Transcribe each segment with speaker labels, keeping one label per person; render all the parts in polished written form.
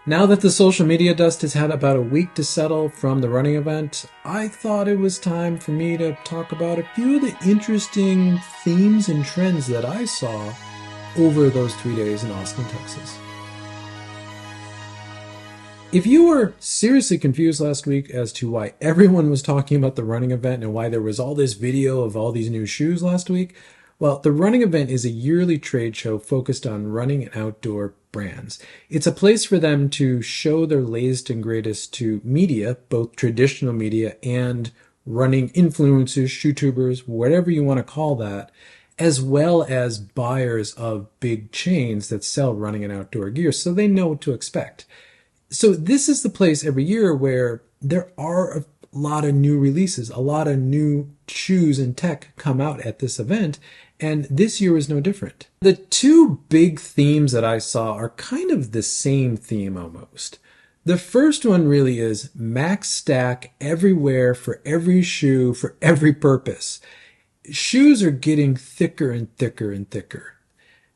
Speaker 1: Now that the social media dust has had about a week to settle from the running event, I thought it was time for me to talk about a few of the interesting themes and trends that I saw over those 3 days in Austin, Texas. If you were seriously confused last week as to why everyone was talking about the running event and why there was all this video of all these new shoes last week, well, the running event is a yearly trade show focused on running and outdoor brands. It's a place for them to show their latest and greatest to media, both traditional media and running influencers, YouTubers, whatever you want to call that, as well as buyers of big chains that sell running and outdoor gear, so they know what to expect. So this is the place every year where there are a lot of new releases, a lot of new shoes and tech come out at this event, and this year is no different. The two big themes that I saw are kind of the same theme almost. The first one really is max stack everywhere for every shoe, for every purpose. Shoes are getting thicker and thicker and thicker.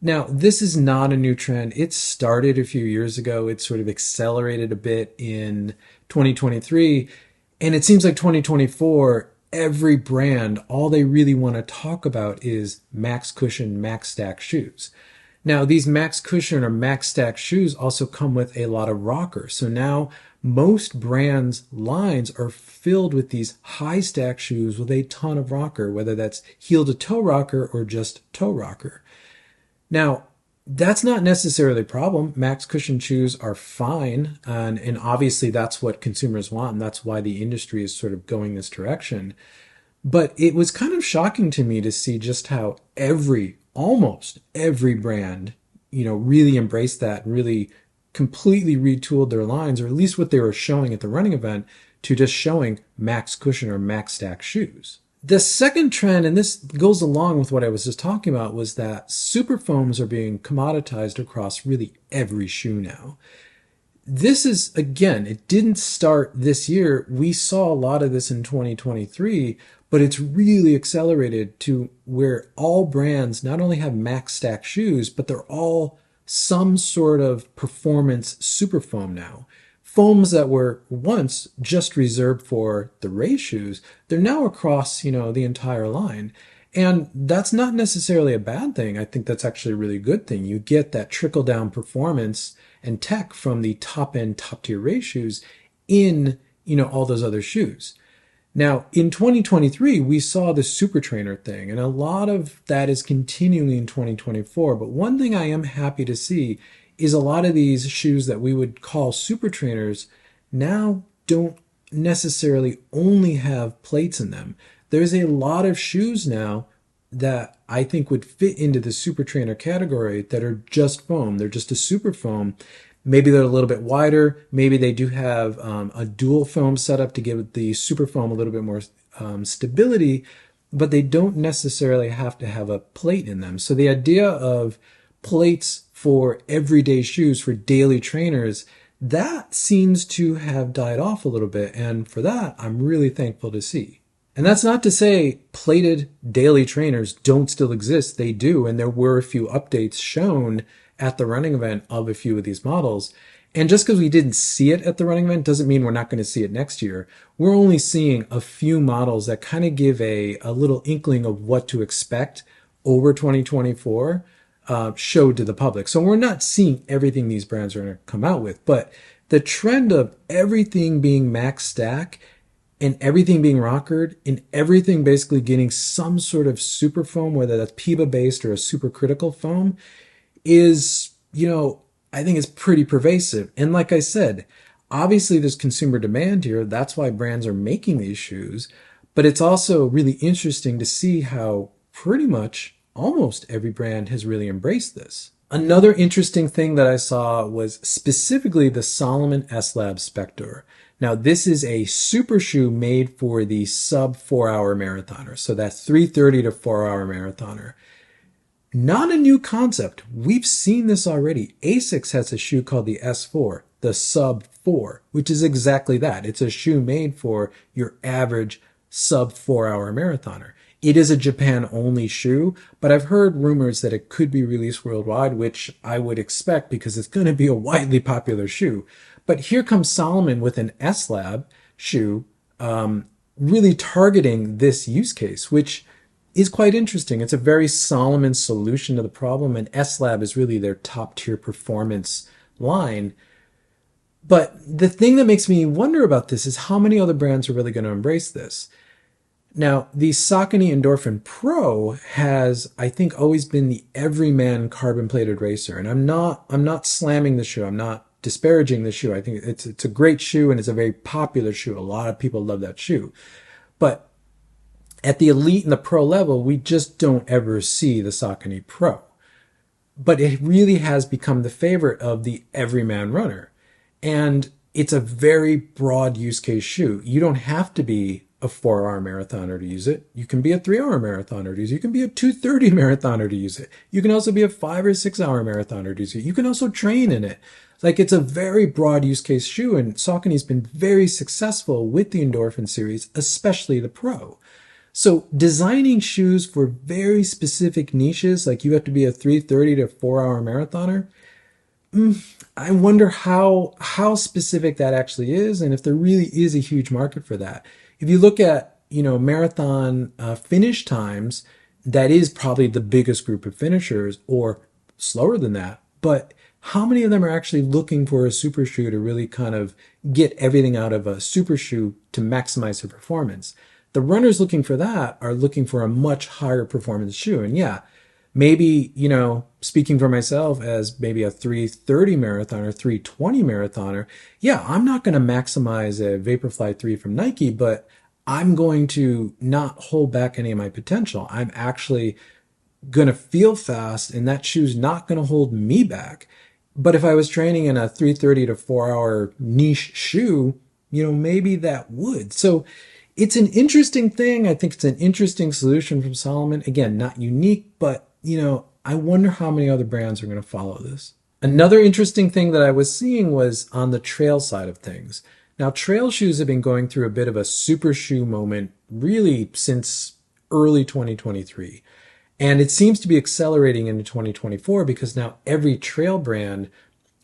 Speaker 1: Now, this is not a new trend. It started a few years ago. It sort of accelerated a bit in 2023. And it seems like 2024, every brand, all they really want to talk about is max cushion, max stack shoes. Now, these max cushion or max stack shoes also come with a lot of rocker. So now most brands' lines are filled with these high stack shoes with a ton of rocker, whether that's heel to toe rocker or just toe rocker. Now, that's not necessarily a problem. Max cushion shoes are fine, and obviously that's what consumers want, and that's why the industry is sort of going this direction. But it was kind of shocking to me to see just how almost every brand, really embraced that and really completely retooled their lines, or at least what they were showing at the running event, to just showing max cushion or max stack shoes. The second trend, and this goes along with what I was just talking about, was that super foams are being commoditized across really every shoe now. This is, again, it didn't start this year. We saw a lot of this in 2023, but it's really accelerated to where all brands not only have max stack shoes, but they're all some sort of performance super foam now. Foams that were once just reserved for the race shoes, they're now across, the entire line. And that's not necessarily a bad thing. I think that's actually a really good thing. You get that trickle down performance and tech from the top end, top tier race shoes in, all those other shoes. Now, in 2023, we saw the super trainer thing, and a lot of that is continuing in 2024. But one thing I am happy to see is a lot of these shoes that we would call super trainers now don't necessarily only have plates in them. There's a lot of shoes now that I think would fit into the super trainer category that are just foam. They're just a super foam. Maybe they're a little bit wider. Maybe they do have a dual foam setup to give the super foam a little bit more stability, but they don't necessarily have to have a plate in them. So the idea of plates for everyday shoes, for daily trainers, that seems to have died off a little bit. And for that, I'm really thankful to see. And that's not to say plated daily trainers don't still exist. They do. And there were a few updates shown at the running event of a few of these models. And just because we didn't see it at the running event doesn't mean we're not going to see it next year. We're only seeing a few models that kind of give a little inkling of what to expect over 2024. Showed to the public. So we're not seeing everything these brands are going to come out with, but the trend of everything being max stack and everything being rockered and everything basically getting some sort of super foam, whether that's PIBA based or a super critical foam, is, I think it's pretty pervasive. And like I said, obviously there's consumer demand here. That's why brands are making these shoes, but it's also really interesting to see how pretty much almost every brand has really embraced this. Another interesting thing that I saw was specifically the Salomon S-Lab Spectre. Now, this is a super shoe made for the sub 4-hour marathoner. So that's 3:30 to 4-hour marathoner. Not a new concept. We've seen this already. Asics has a shoe called the S4, the sub 4, which is exactly that. It's a shoe made for your average sub 4-hour marathoner. It is a Japan only shoe, but I've heard rumors that it could be released worldwide, which I would expect because it's going to be a widely popular shoe. But here comes Salomon with an S-Lab shoe, really targeting this use case, which is quite interesting. It's a very Salomon solution to the problem, and S-Lab is really their top tier performance line. But the thing that makes me wonder about this is how many other brands are really going to embrace this. Now, the Saucony Endorphin Pro has, I think, always been the everyman carbon-plated racer. And I'm not slamming the shoe. I'm not disparaging the shoe. I think it's a great shoe and it's a very popular shoe. A lot of people love that shoe. But at the elite and the pro level, we just don't ever see the Saucony Pro. But it really has become the favorite of the everyman runner. And it's a very broad use case shoe. You don't have to be a 4-hour marathoner to use it. You can be a 3-hour marathoner to use it. You can be a 2:30 marathoner to use it. You can also be a 5 or 6-hour marathoner to use it. You can also train in it. Like, it's a very broad use case shoe, and Saucony's been very successful with the Endorphin series, especially the Pro. So designing shoes for very specific niches, like you have to be a 3:30 to 4-hour marathoner, I wonder how specific that actually is, and if there really is a huge market for that. If you look at, marathon finish times, that is probably the biggest group of finishers, or slower than that. But how many of them are actually looking for a super shoe to really kind of get everything out of a super shoe to maximize their performance? The runners looking for that are looking for a much higher performance shoe. And yeah, maybe, speaking for myself as maybe a 3:30 marathoner, 3:20 marathoner, yeah, I'm not going to maximize a Vaporfly 3 from Nike, but I'm going to not hold back any of my potential. I'm actually going to feel fast, and that shoe's not going to hold me back. But if I was training in a 3:30 to 4-hour niche shoe, maybe that would. So it's an interesting thing. I think it's an interesting solution from Salomon. Again, not unique, but I wonder how many other brands are going to follow this. Another interesting thing that I was seeing was on the trail side of things. Now, trail shoes have been going through a bit of a super shoe moment really since early 2023. And it seems to be accelerating into 2024 because now every trail brand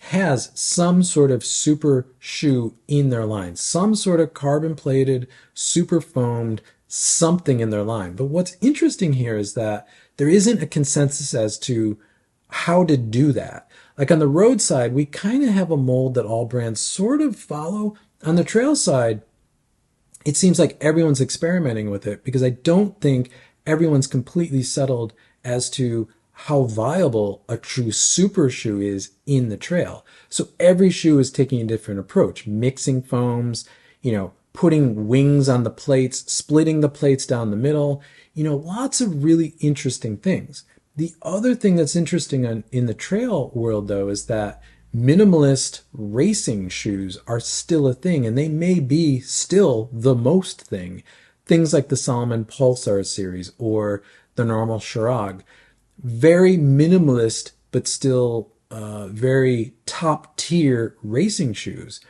Speaker 1: has some sort of super shoe in their line, some sort of carbon plated, super foamed, something in their line. But what's interesting here is that there isn't a consensus as to how to do that. Like on the road side, we kind of have a mold that all brands sort of follow. On the trail side, it seems like everyone's experimenting with it because I don't think everyone's completely settled as to how viable a true super shoe is in the trail. So every shoe is taking a different approach, mixing foams, putting wings on the plates, splitting the plates down the middle, lots of really interesting things. The other thing that's interesting in the trail world, though, is that minimalist racing shoes are still a thing, and they may be still the most thing. Things like the Salomon Pulsar series or the normal Shirag. Very minimalist, but still very top tier racing shoes.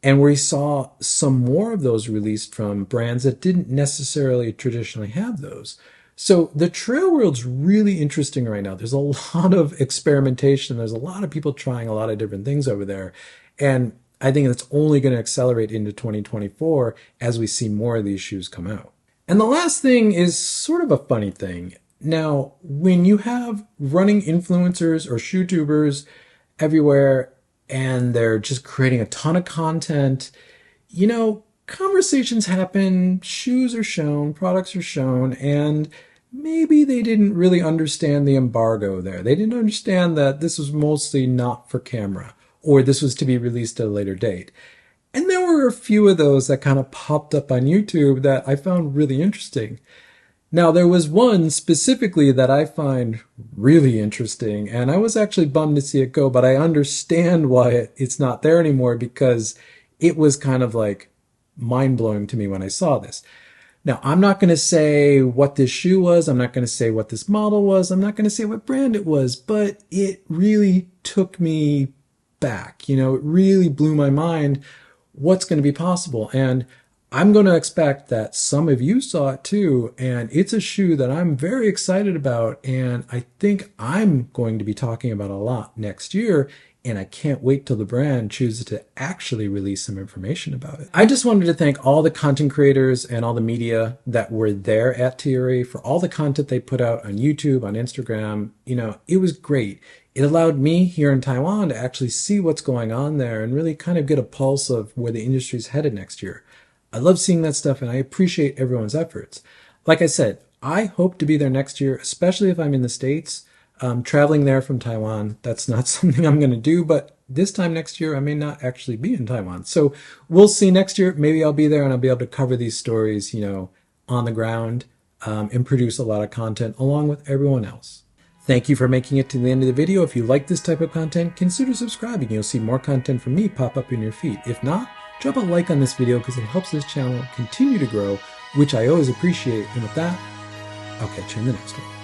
Speaker 1: And we saw some more of those released from brands that didn't necessarily traditionally have those. So the trail world's really interesting right now. There's a lot of experimentation. There's a lot of people trying a lot of different things over there. And I think that's only going to accelerate into 2024 as we see more of these shoes come out. And the last thing is sort of a funny thing. Now, when you have running influencers or shoe tubers everywhere and they're just creating a ton of content, conversations happen, shoes are shown, products are shown, and maybe they didn't really understand the embargo there. They didn't understand that this was mostly not for camera, or this was to be released at a later date. And there were a few of those that kind of popped up on YouTube that I found really interesting. Now, there was one specifically that I find really interesting, and I was actually bummed to see it go, but I understand why it's not there anymore because it was kind of like mind-blowing to me when I saw this. Now, I'm not going to say what this shoe was. I'm not going to say what this model was. I'm not going to say what brand it was, but it really took me back. It really blew my mind what's going to be possible. And I'm going to expect that some of you saw it too, and it's a shoe that I'm very excited about, and I think I'm going to be talking about a lot next year, and I can't wait till the brand chooses to actually release some information about it. I just wanted to thank all the content creators and all the media that were there at TRA for all the content they put out on YouTube, on Instagram. You know, it was great. It allowed me here in Taiwan to actually see what's going on there and really kind of get a pulse of where the industry's headed next year. I love seeing that stuff, and I appreciate everyone's efforts. Like I said, I hope to be there next year, especially if I'm in the States. Traveling there from Taiwan, that's not something I'm going to do, but this time next year, I may not actually be in Taiwan. So we'll see next year. Maybe I'll be there and I'll be able to cover these stories, you know, on the ground, and produce a lot of content along with everyone else. Thank you for making it to the end of the video. If you like this type of content, consider subscribing. You'll see more content from me pop up in your feed. If not, drop a like on this video because it helps this channel continue to grow, which I always appreciate. And with that, I'll catch you in the next one.